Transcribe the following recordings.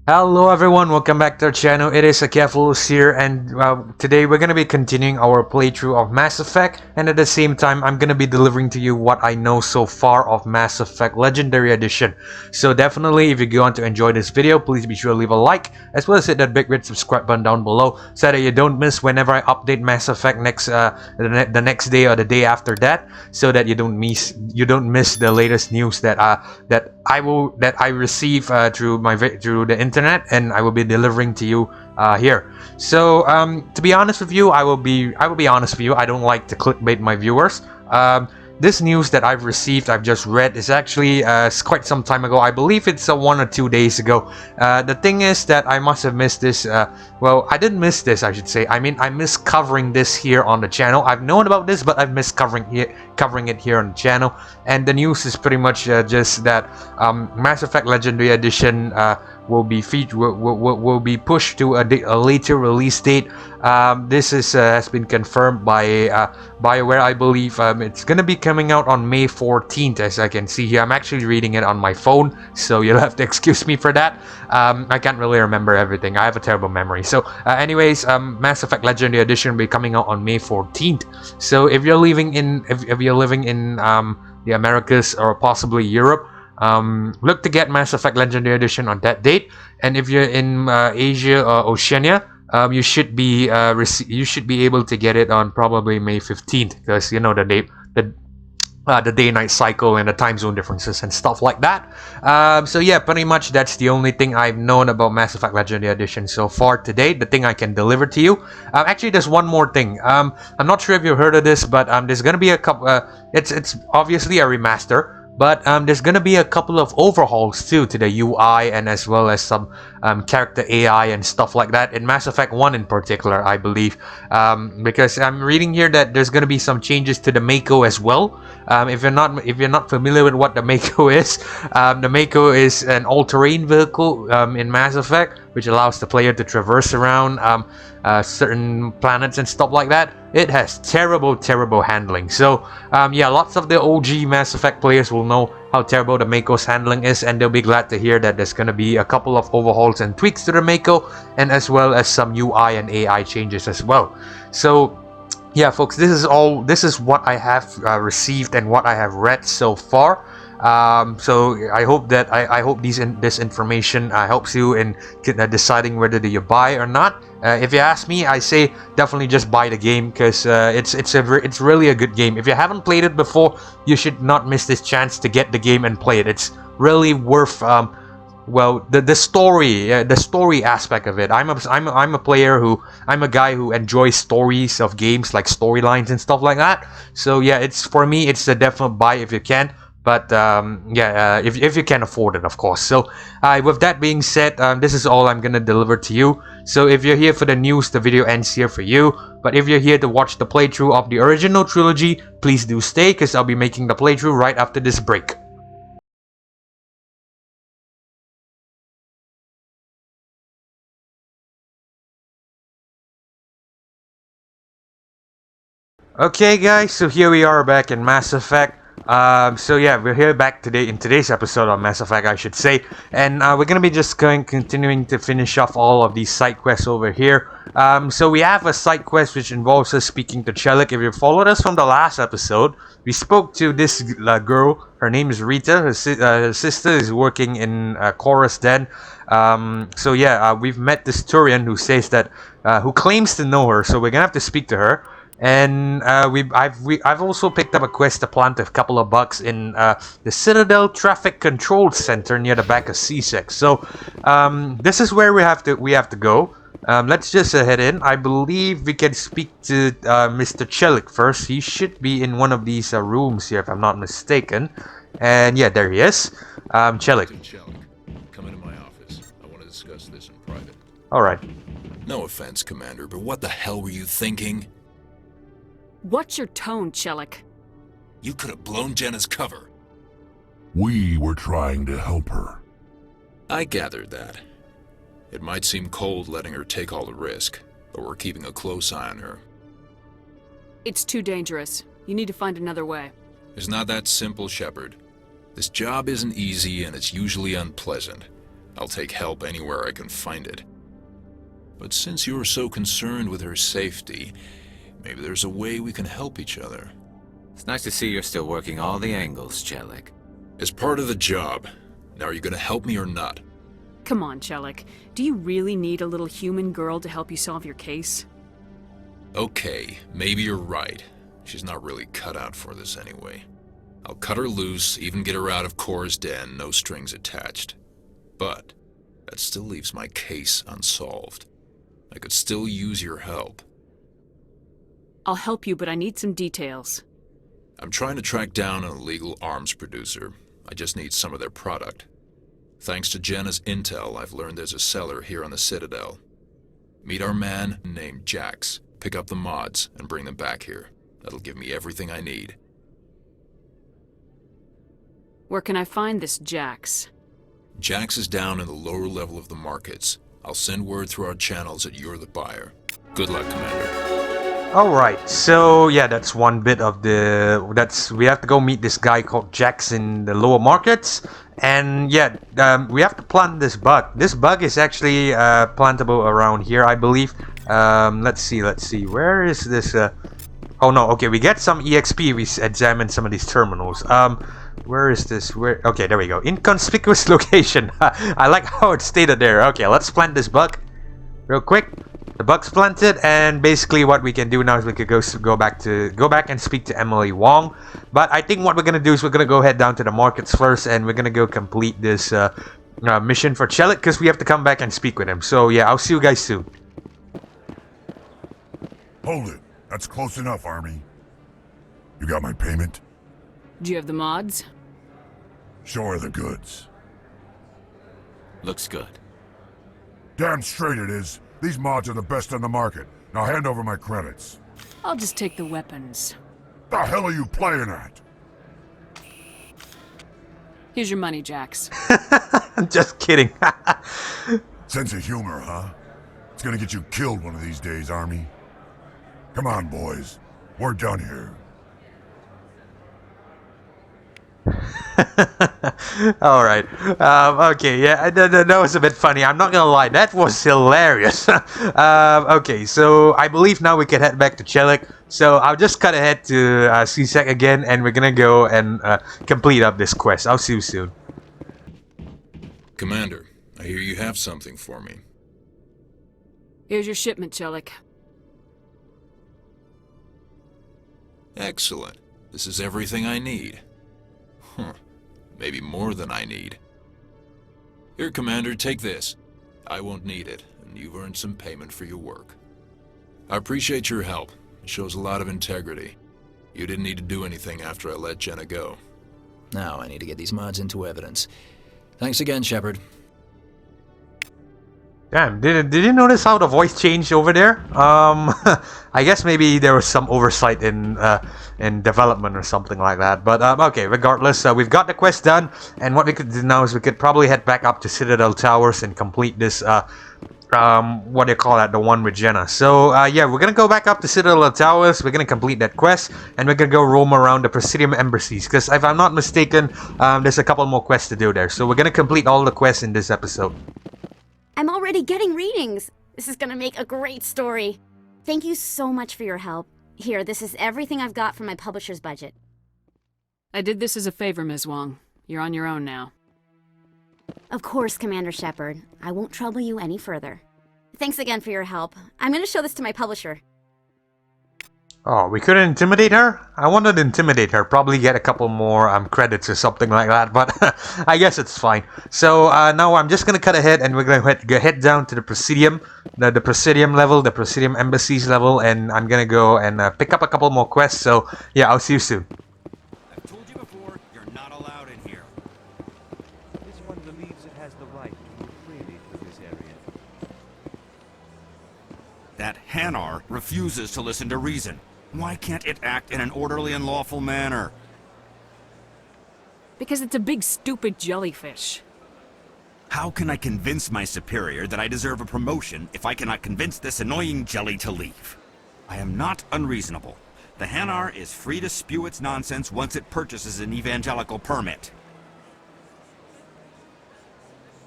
Hello everyone, welcome back to our channel. It is Akephalos here, and today we're going to be continuing our playthrough of Mass Effect, and at the same time I'm going to be delivering to you what I know so far of Mass Effect Legendary Edition. So definitely, if you want to enjoy this video, please be sure to leave a like, as well as hit that big red subscribe button down below, so that you don't miss whenever I update Mass Effect the next day or the day after that, so that you don't miss the latest news that I receive through the internet, and I will be delivering to you here. So to be honest with you, I will be honest with you. I don't like to clickbait my viewers. This news that I've received, I've just read, is actually quite some time ago. I believe it's 1 or 2 days ago. The thing is that I must have missed this. Well, I didn't miss this, I should say. I mean, I missed covering this here on the channel. I've known about this, but I've missed covering it here on the channel. And the news is pretty much just that Mass Effect Legendary Edition will be pushed to a later release date. This has been confirmed by BioWare, I believe. It's gonna be coming out on May 14th, as I can see here. I'm actually reading it on my phone, so you'll have to excuse me for that. I can't really remember everything. I have a terrible memory. So, anyways, Mass Effect Legendary Edition will be coming out on May 14th. So, if you're living in the Americas or possibly Europe, look to get Mass Effect Legendary Edition on that date. And if you're in Asia or Oceania, you should be able to get it on probably May 15th, because you know the day-night cycle and the time zone differences and stuff like that. So yeah, pretty much that's the only thing I've known about Mass Effect Legendary Edition so far today. The thing I can deliver to you. Actually, there's one more thing. I'm not sure if you heard of this, but there's gonna be a couple. It's obviously a remaster. But there's gonna be a couple of overhauls too to the UI, and as well as some character AI and stuff like that in Mass Effect 1 in particular, I believe. Because I'm reading here that there's gonna be some changes to the Mako as well. If you're not familiar with what the Mako is, the Mako is an all-terrain vehicle in Mass Effect, which allows the player to traverse around certain planets and stuff like that. It has terrible handling. So yeah, lots of the OG Mass Effect players will know how terrible the Mako's handling is, and they'll be glad to hear that there's gonna be a couple of overhauls and tweaks to the Mako, and as well as some UI and AI changes as well. So yeah, folks, this is what I have received and what I have read so far. So I hope that this information helps you in deciding whether you buy or not. If you ask me, I say definitely just buy the game, because it's really a good game. If you haven't played it before, you should not miss this chance to get the game and play it. It's really worth well, the story aspect of it. I'm a guy who enjoys stories of games, like storylines and stuff like that. So yeah, it's, for me, it's a definite buy if you can. But yeah, if you can afford it, of course. So with that being said, this is all I'm gonna deliver to you. So if you're here for the news, the video ends here for you. But if you're here to watch the playthrough of the original trilogy, please do stay, because I'll be making the playthrough right after this break. Okay, guys, so here we are back in Mass Effect. So yeah, we're here back today in today's episode of Mass Effect, I should say, and we're gonna be continuing to finish off all of these side quests over here. So we have a side quest which involves us speaking to Chelik. If you followed us from the last episode, we spoke to this girl. Her name is Rita. Her sister is working in Chorus Den. So yeah, we've met this Turian who says that who claims to know her. So we're gonna have to speak to her. And I've also picked up a quest to plant a couple of bugs in the Citadel Traffic Control Center near the back of C6. So this is where we have to go. Let's just head in. I believe we can speak to Mr. Chelik first. He should be in one of these rooms here, if I'm not mistaken. And yeah, there he is. Chelik. Captain Chelik, come into my office. I want to discuss this in private. All right. No offense, Commander, but what the hell were you thinking? What's your tone, Chelik? You could have blown Jenna's cover. We were trying to help her. I gathered that. It might seem cold letting her take all the risk, but we're keeping a close eye on her. It's too dangerous. You need to find another way. It's not that simple, Shepard. This job isn't easy and it's usually unpleasant. I'll take help anywhere I can find it. But since you're so concerned with her safety, maybe there's a way we can help each other. It's nice to see you're still working all the angles, Chelik. As part of the job. Now are you gonna help me or not? Come on, Chelik. Do you really need a little human girl to help you solve your case? Okay, maybe you're right. She's not really cut out for this anyway. I'll cut her loose, even get her out of Cora's den, no strings attached. But that still leaves my case unsolved. I could still use your help. I'll help you, but I need some details. I'm trying to track down an illegal arms producer. I just need some of their product. Thanks to Jenna's intel, I've learned there's a seller here on the Citadel. Meet our man named Jax, pick up the mods, and bring them back here. That'll give me everything I need. Where can I find this Jax? Jax is down in the lower level of the markets. I'll send word through our channels that you're the buyer. Good luck, Commander. Alright, so yeah, that's one bit of the... we have to go meet this guy called Jax in the lower markets. And yeah, we have to plant this bug. This bug is actually plantable around here, I believe. Let's see. Where is this? Oh no, okay, we get some EXP. We examine some of these terminals. Where is this? Okay, there we go. Inconspicuous location. I like how it's stated there. Okay, let's plant this bug real quick. The bug's planted, and basically what we can do now is we could go back and speak to Emily Wong. But I think what we're gonna do is we're gonna go head down to the markets first, and we're gonna go complete this mission for Chelik, because we have to come back and speak with him. So yeah, I'll see you guys soon. Hold it. That's close enough, Army. You got my payment? Do you have the mods? Show her the goods. Looks good. Damn straight it is. These mods are the best on the market. Now hand over my credits. I'll just take the weapons. The hell are you playing at? Here's your money, Jax. Just kidding. Sense of humor, huh? It's gonna get you killed one of these days, Army. Come on, boys. We're done here. Alright. Okay, yeah, that was a bit funny. I'm not gonna lie, that was hilarious. Okay, so I believe now we can head back to Chelik. So I'll just cut ahead to CSEC again, and we're gonna go and complete up this quest. I'll see you soon. Commander, I hear you have something for me. Here's your shipment, Chelik. Excellent. This is everything I need. Huh. Maybe more than I need. Here, Commander, take this. I won't need it, and you've earned some payment for your work. I appreciate your help. It shows a lot of integrity. You didn't need to do anything after I let Jenna go. Now I need to get these mods into evidence. Thanks again, Shepard. Damn, did you notice how the voice changed over there? I guess maybe there was some oversight in development or something like that. But okay, regardless, we've got the quest done, and what we could do now is we could probably head back up to Citadel Towers and complete this. What do you call that? The one with Jenna. So yeah, we're gonna go back up to Citadel Towers. We're gonna complete that quest, and we're gonna go roam around the Presidium embassies. Because if I'm not mistaken, there's a couple more quests to do there. So we're gonna complete all the quests in this episode. I'm already getting readings. This is gonna make a great story. Thank you so much for your help. Here, this is everything I've got from my publisher's budget. I did this as a favor, Ms. Wong. You're on your own now. Of course, Commander Shepard. I won't trouble you any further. Thanks again for your help. I'm gonna show this to my publisher. Oh, we couldn't intimidate her? I wanted to intimidate her, probably get a couple more credits or something like that, but I guess it's fine. So now I'm just going to cut ahead, and we're going to head down to the Presidium, the Presidium level, the Presidium embassies level, and I'm going to go and pick up a couple more quests, so yeah, I'll see you soon. I've told you before, you're not allowed in here. This one believes it has the right to move freely through this area. That Hanar refuses to listen to reason. Why can't it act in an orderly and lawful manner? Because it's a big stupid jellyfish. How can I convince my superior that I deserve a promotion if I cannot convince this annoying jelly to leave? I am not unreasonable. The Hanar is free to spew its nonsense once it purchases an evangelical permit.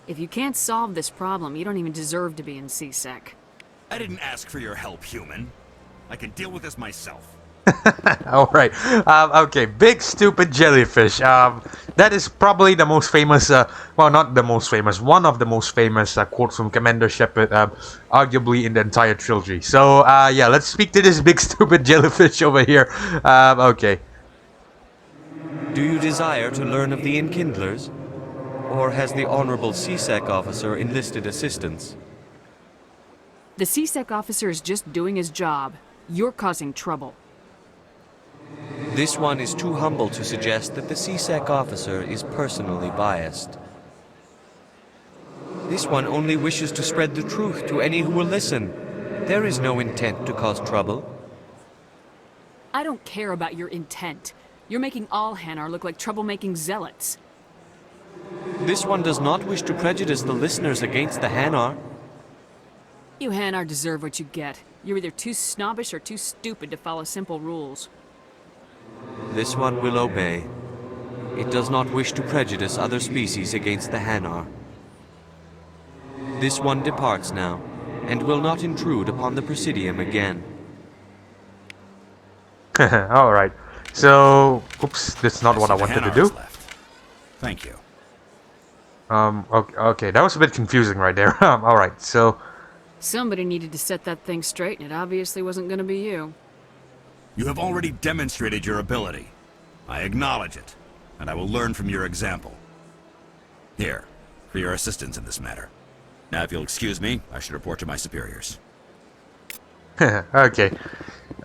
If you can't solve this problem, you don't even deserve to be in C-Sec. I didn't ask for your help, human. I can deal with this myself. All right. Okay. Big stupid jellyfish. That is probably the most famous. Well, not the most famous. One of the most famous quotes from Commander Shepard, arguably in the entire trilogy. So, yeah, let's speak to this big stupid jellyfish over here. Okay. Do you desire to learn of the Enkindlers? Or has the Honorable C-Sec officer enlisted assistance? The C-Sec officer is just doing his job. You're causing trouble. This one is too humble to suggest that the C-Sec officer is personally biased. This one only wishes to spread the truth to any who will listen. There is no intent to cause trouble. I don't care about your intent. You're making all Hanar look like troublemaking zealots. This one does not wish to prejudice the listeners against the Hanar. You Hanar deserve what you get. You're either too snobbish or too stupid to follow simple rules. This one will obey. It does not wish to prejudice other species against the Hanar. This one departs now, and will not intrude upon the Presidium again. Alright. So, oops, that's not what I wanted to do. Left. Thank you. Okay, that was a bit confusing right there. Alright, so... Somebody needed to set that thing straight, and it obviously wasn't gonna be you. You have already demonstrated your ability. I acknowledge it, and I will learn from your example. Here, for your assistance in this matter. Now, if you'll excuse me, I should report to my superiors. Okay.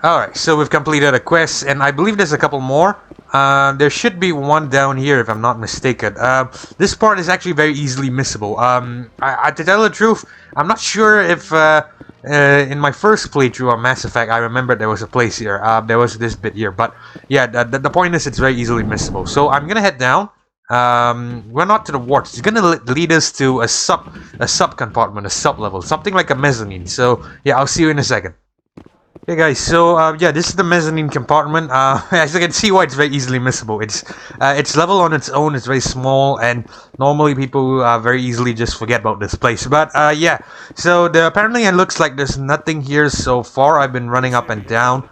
Alright, so we've completed a quest, and I believe there's a couple more. There should be one down here, if I'm not mistaken. This part is actually very easily missable. To tell the truth, I'm not sure if, in my first playthrough on Mass Effect, I remember there was a place here. There was this bit here, but yeah, the point is it's very easily missable. So I'm gonna head down. We're not to the wards. It's gonna lead us to a sub compartment, a sub level, something like a mezzanine. So yeah, I'll see you in a second. Okay guys, so yeah, this is the mezzanine compartment. As you can see why it's very easily missable. It's level on its own, it's very small, and normally people very easily just forget about this place. But yeah, so apparently it looks like there's nothing here so far. I've been running up and down.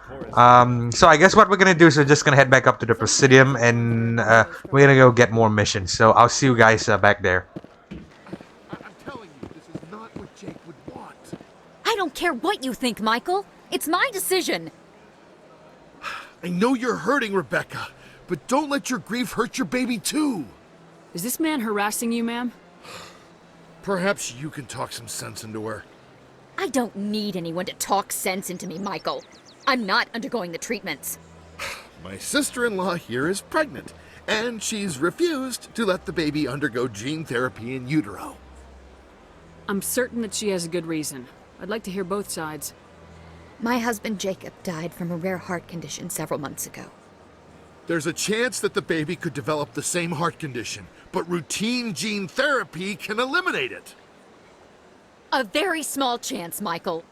So I guess what we're gonna do is we're just gonna head back up to the Presidium, and we're gonna go get more missions. So I'll see you guys back there. I'm telling you, this is not what Jake would want. I don't care what you think, Michael. It's my decision. I know you're hurting, Rebecca, but don't let your grief hurt your baby too. Is this man harassing you, ma'am? Perhaps you can talk some sense into her. I don't need anyone to talk sense into me, Michael. I'm not undergoing the treatments. My sister-in-law here is pregnant, and she's refused to let the baby undergo gene therapy in utero. I'm certain that she has a good reason. I'd like to hear both sides. My husband Jacob died from a rare heart condition several months ago. There's a chance that the baby could develop the same heart condition, but routine gene therapy can eliminate it. A very small chance, Michael.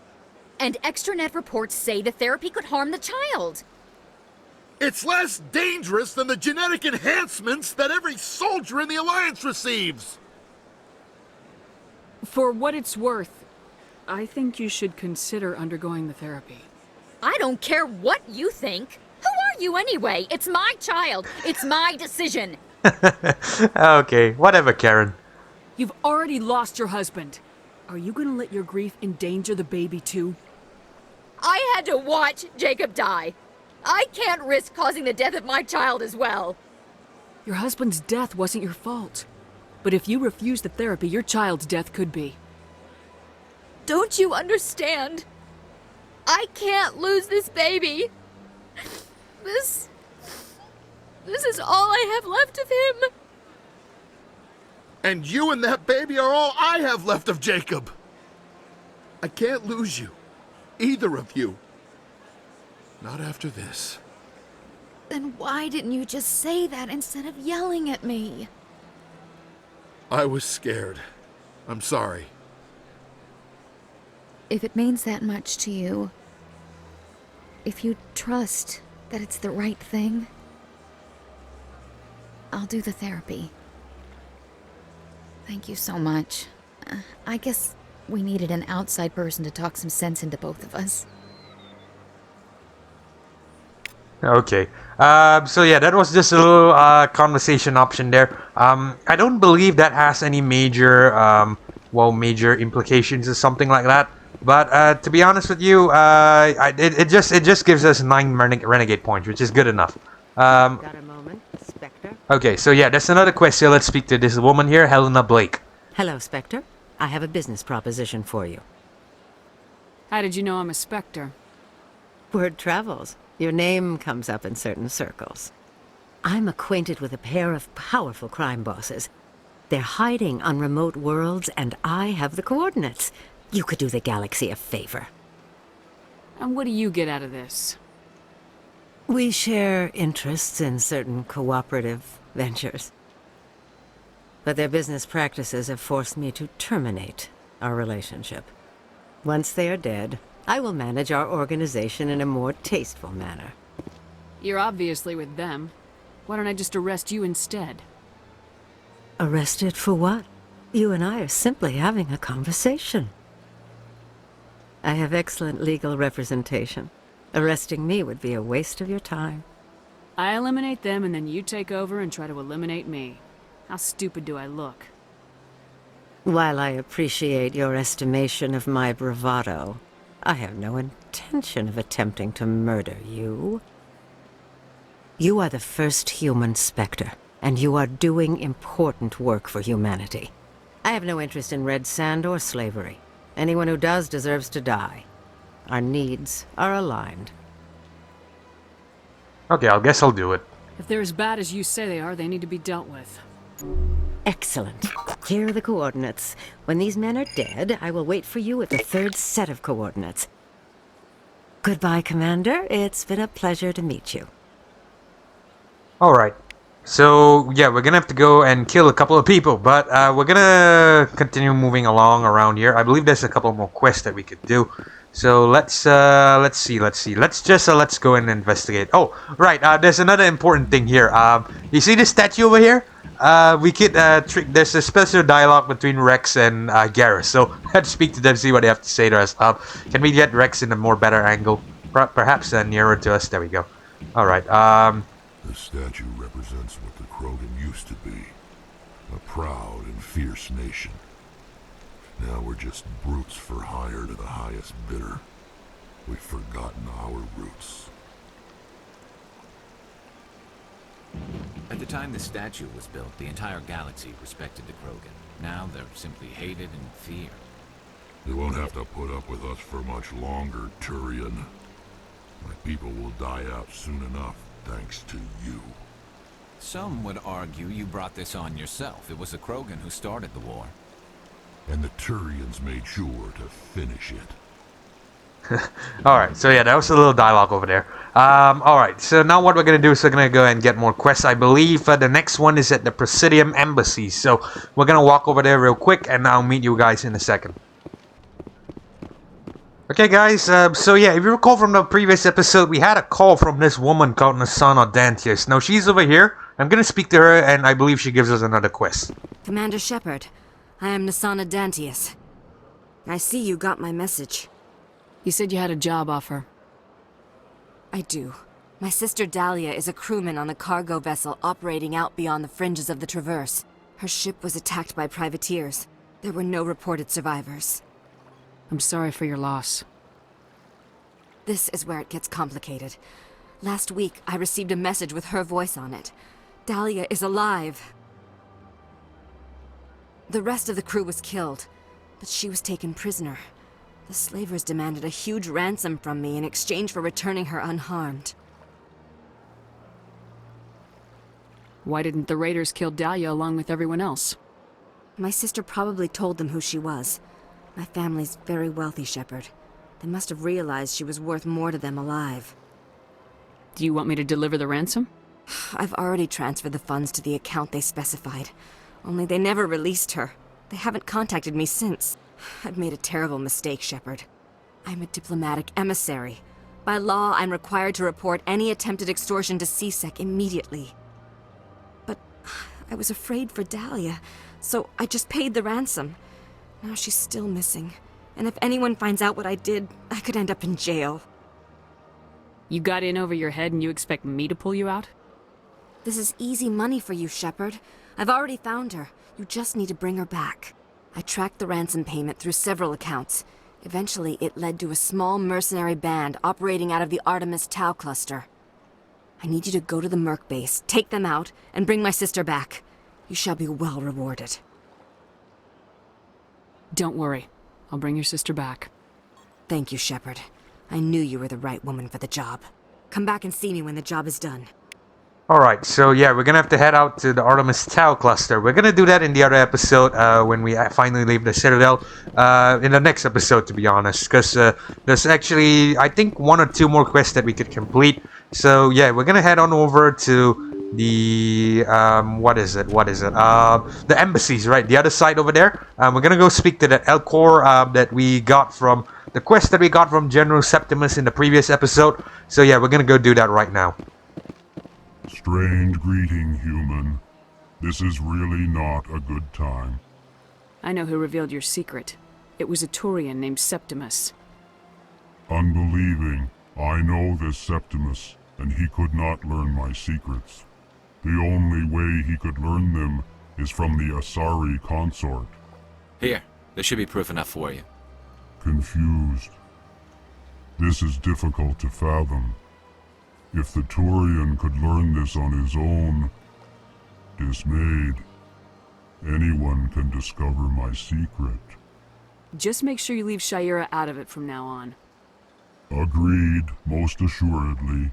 And extranet reports say the therapy could harm the child. It's less dangerous than the genetic enhancements that every soldier in the Alliance receives. For what it's worth, I think you should consider undergoing the therapy. I don't care what you think. Who are you anyway? It's my child. It's my decision. Okay, whatever, Karen. You've already lost your husband. Are you gonna let your grief endanger the baby too? I had to watch Jacob die. I can't risk causing the death of my child as well. Your husband's death wasn't your fault. But if you refuse the therapy, your child's death could be. Don't you understand? I can't lose this baby. This is all I have left of him. And you and that baby are all I have left of Jacob. I can't lose you. Either of you. Not after this. Then why didn't you just say that instead of yelling at me? I was scared. I'm sorry. If it means that much to you, if you trust that it's the right thing, I'll do the therapy. Thank you so much. I guess we needed an outside person to talk some sense into both of us. Okay. So yeah, that was just a little conversation option there. I don't believe that has any major, major implications or something like that. But to be honest with you, it just gives us 9 renegade points, which is good enough. Got a moment, Spectre? Okay, so yeah, that's another question. Let's speak to this woman here, Helena Blake. Hello, Spectre. I have a business proposition for you. How did you know I'm a Spectre? Word travels. Your name comes up in certain circles. I'm acquainted with a pair of powerful crime bosses. They're hiding on remote worlds, and I have the coordinates. You could do the galaxy a favor. And what do you get out of this? We share interests in certain cooperative ventures. But their business practices have forced me to terminate our relationship. Once they are dead, I will manage our organization in a more tasteful manner. You're obviously with them. Why don't I just arrest you instead? Arrested for what? You and I are simply having a conversation. I have excellent legal representation. Arresting me would be a waste of your time. I eliminate them and then you take over and try to eliminate me. How stupid do I look? While I appreciate your estimation of my bravado, I have no intention of attempting to murder you. You are the first human Spectre, and you are doing important work for humanity. I have no interest in red sand or slavery. Anyone who does deserves to die. Our needs are aligned. Okay, I guess I'll do it. If they're as bad as you say they are, they need to be dealt with. Excellent. Here are the coordinates. When these men are dead, I will wait for you at the 3rd set of coordinates. Goodbye, Commander. It's been a pleasure to meet you. Alright. So, yeah, we're gonna have to go and kill a couple of people, but we're gonna continue moving along around here. I believe there's a couple more quests that we could do. So let's see. Let's go and investigate. Oh, right. There's another important thing here. You see this statue over here? We could there's a special dialogue between Rex and Garrus. So let's speak to them, see what they have to say to us. Can we get Rex in a more better angle? Perhaps nearer to us. There we go. All right. The statue represents what the Krogan used to be. A proud and fierce nation. Now we're just brutes for hire to the highest bidder. We've forgotten our roots. At the time the statue was built, the entire galaxy respected the Krogan. Now they're simply hated and feared. They won't have to put up with us for much longer, Turian. My people will die out soon enough, thanks to you. Some would argue you brought this on yourself. It was the Krogan who started the war. And the Turians made sure to finish it. Alright, so yeah, that was a little dialogue over there. Alright, so now what we're gonna do is we're gonna go and get more quests. I believe the next one is at the Presidium Embassy. So we're gonna walk over there real quick and I'll meet you guys in a second. Okay guys, so yeah, if you recall from the previous episode, we had a call from this woman called Nasana Dantius. Now she's over here. I'm gonna speak to her and I believe she gives us another quest. Commander Shepard, I am Nasana Dantius. I see you got my message. You said you had a job offer. I do. My sister Dahlia is a crewman on a cargo vessel operating out beyond the fringes of the Traverse. Her ship was attacked by privateers. There were no reported survivors. I'm sorry for your loss. This is where it gets complicated. Last week, I received a message with her voice on it. Dahlia is alive. The rest of the crew was killed, but she was taken prisoner. The slavers demanded a huge ransom from me in exchange for returning her unharmed. Why didn't the raiders kill Dahlia along with everyone else? My sister probably told them who she was. My family's very wealthy, Shepard. They must have realized she was worth more to them alive. Do you want me to deliver the ransom? I've already transferred the funds to the account they specified. Only they never released her. They haven't contacted me since. I've made a terrible mistake, Shepard. I'm a diplomatic emissary. By law, I'm required to report any attempted extortion to CSEC immediately. But I was afraid for Dahlia, so I just paid the ransom. Now she's still missing. And if anyone finds out what I did, I could end up in jail. You got in over your head and you expect me to pull you out? This is easy money for you, Shepard. I've already found her. You just need to bring her back. I tracked the ransom payment through several accounts. Eventually, it led to a small mercenary band operating out of the Artemis Tau cluster. I need you to go to the Merc base, take them out, and bring my sister back. You shall be well rewarded. Don't worry. I'll bring your sister back. Thank you, Shepard. I knew you were the right woman for the job. Come back and see me when the job is done. Alright, so yeah, we're gonna have to head out to the Artemis Tau cluster. We're gonna do that in the other episode, when we finally leave the Citadel. In the next episode, to be honest. Because there's actually, I think, 1 or 2 more quests that we could complete. So yeah, we're gonna head on over to the, the embassies, right? The other side over there. We're gonna go speak to that Elcor that we got from, the quest that we got from General Septimus in the previous episode. So yeah, we're gonna go do that right now. Strange greeting, human. This is really not a good time. I know who revealed your secret. It was a Turian named Septimus. Unbelieving. I know this Septimus, and he could not learn my secrets. The only way he could learn them is from the Asari Consort. Here, this should be proof enough for you. Confused. This is difficult to fathom. If the Turian could learn this on his own, dismayed, anyone can discover my secret. Just make sure you leave Sha'ira out of it from now on. Agreed, most assuredly.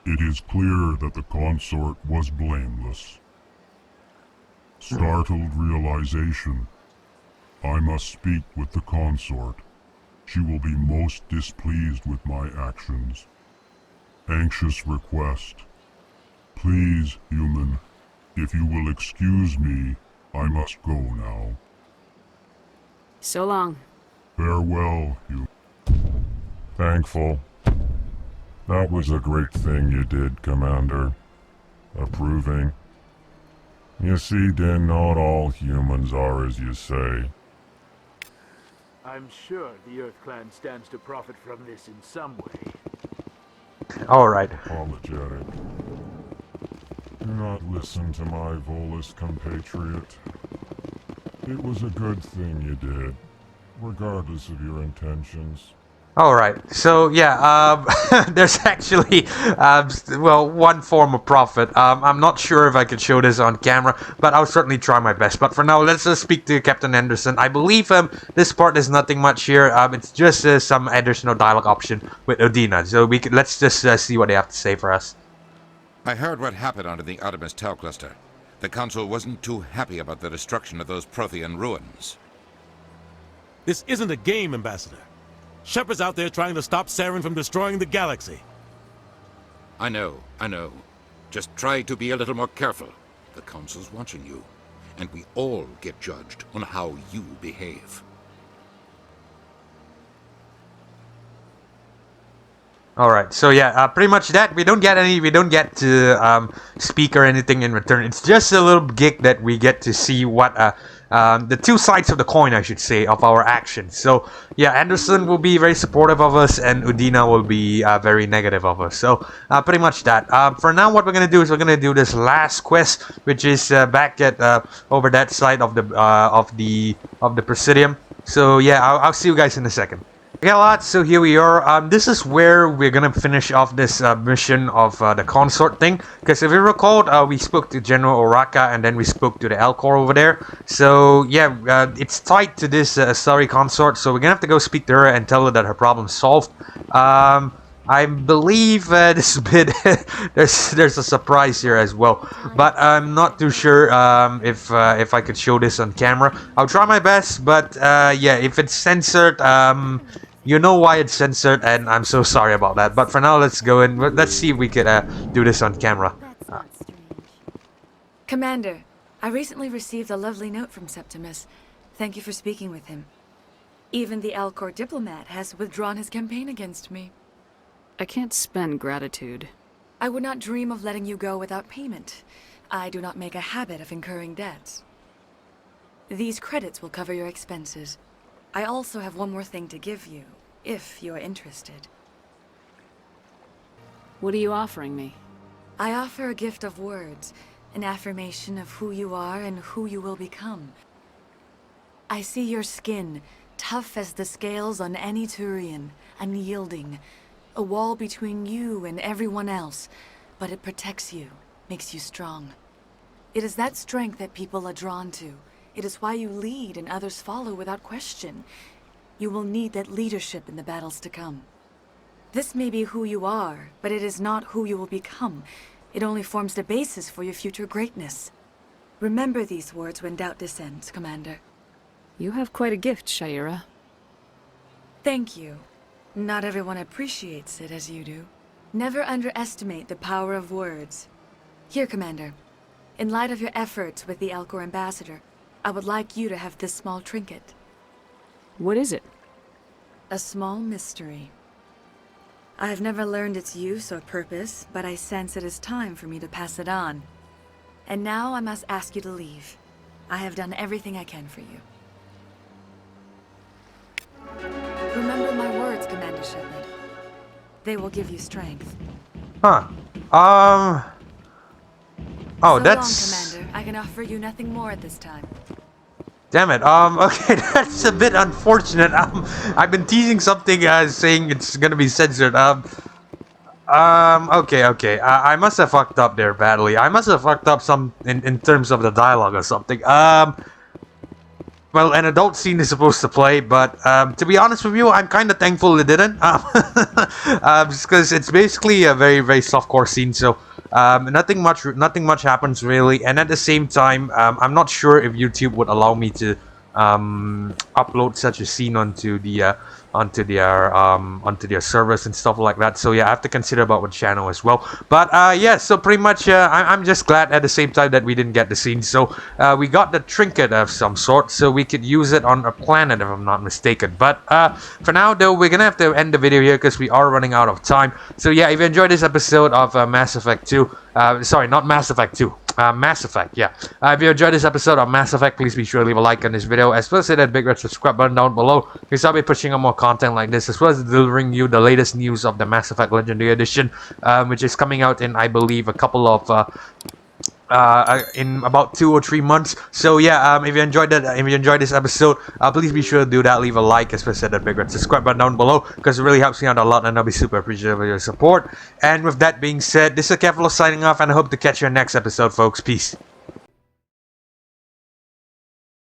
It is clear that the consort was blameless. Startled realization. I must speak with the consort. She will be most displeased with my actions. Anxious request. Please, human, if you will excuse me, I must go now. So long. Farewell, human. Thankful. That was a great thing you did, Commander. Approving. You see, then, not all humans are as you say. I'm sure the Earth Clan stands to profit from this in some way. Alright. Apologetic. Do not listen to my Volus compatriot. It was a good thing you did, regardless of your intentions. Alright, so yeah, there's actually, well, one form of profit. I'm not sure if I could show this on camera, but I'll certainly try my best. But for now, let's just speak to Captain Anderson. I believe this part is nothing much here. It's just some additional dialogue option with Udina. So let's just see what they have to say for us. I heard what happened under the Artemis Tau cluster. The Council wasn't too happy about the destruction of those Prothean ruins. This isn't a game, Ambassador. Shepard's out there trying to stop Saren from destroying the galaxy. I know. Just try to be a little more careful. The Council's watching you, and we all get judged on how you behave. Alright, so yeah, pretty much that. We don't get to speak or anything in return. It's just a little gig that we get to see what the two sides of the coin, I should say, of our actions. So yeah, Anderson will be very supportive of us, and Udina will be very negative of us. So pretty much that. For now, what we're gonna do is we're gonna do this last quest, which is back at over that side of the Presidium. So yeah, I'll see you guys in a second. Okay, lads, so here we are. This is where we're gonna finish off this mission of the Consort thing. Because if you recall, we spoke to General Oraka and then we spoke to the Elcor over there. So yeah, it's tied to this Asari Consort. So we're gonna have to go speak to her and tell her that her problem's solved. I believe this bit there's a surprise here as well, but I'm not too sure if I could show this on camera. I'll try my best, but yeah, if it's censored, you know why it's censored, and I'm so sorry about that. But for now, let's go and let's see if we could do this on camera. Commander, I recently received a lovely note from Septimus. Thank you for speaking with him. Even the Elcor diplomat has withdrawn his campaign against me. I can't spend gratitude. I would not dream of letting you go without payment. I do not make a habit of incurring debts. These credits will cover your expenses. I also have one more thing to give you, if you are interested. What are you offering me? I offer a gift of words, an affirmation of who you are and who you will become. I see your skin, tough as the scales on any Turian, unyielding, a wall between you and everyone else, but it protects you, makes you strong. It is that strength that people are drawn to. It is why you lead and others follow without question. You will need that leadership in the battles to come. This may be who you are, but it is not who you will become. It only forms the basis for your future greatness. Remember these words when doubt descends, Commander. You have quite a gift, Sha'ira. Thank you. Not everyone appreciates it as you do. Never underestimate the power of words. Here, Commander. In light of your efforts with the Alcor Ambassador, I would like you to have this small trinket. What is it? A small mystery. I have never learned its use or purpose, but I sense it is time for me to pass it on. And now I must ask you to leave. I have done everything I can for you. Remember my words, Commander Shepard. They will give you strength. Huh. Oh, So that's... long, Commander. I can offer you nothing more at this time. Damn it. Okay, that's a bit unfortunate. I've been teasing something, saying it's gonna be censored. Okay. I must have fucked up there badly. I must have fucked up some in terms of the dialogue or something. Well, an adult scene is supposed to play, but to be honest with you, I'm kind of thankful it didn't. Because it's basically a very, very softcore scene, so nothing much happens really. And at the same time, I'm not sure if YouTube would allow me to upload such a scene onto their servers and stuff like that. So yeah, I have to consider about what channel as well. But yeah, so pretty much I'm just glad at the same time that we didn't get the scene. So we got the trinket of some sort, so we could use it on a planet if I'm not mistaken. But for now though, we're gonna have to end the video here because we are running out of time. So yeah, if you enjoyed this episode of Mass Effect 2, sorry, not Mass Effect 2. Mass Effect, yeah. If you enjoyed this episode of Mass Effect, please be sure to leave a like on this video, as well as hit that big red subscribe button down below, because I'll be pushing out more content like this, as well as delivering you the latest news of the Mass Effect Legendary Edition, which is coming out in, I believe, a couple of in about 2 or 3 months. So yeah, if you enjoyed this episode, please be sure to do that. Leave a like, as well as hit that big red subscribe button down below, because it really helps me out a lot, and I'll be super appreciative of your support. And with that being said, this is Akephalos signing off, and I hope to catch you in the next episode, folks. Peace.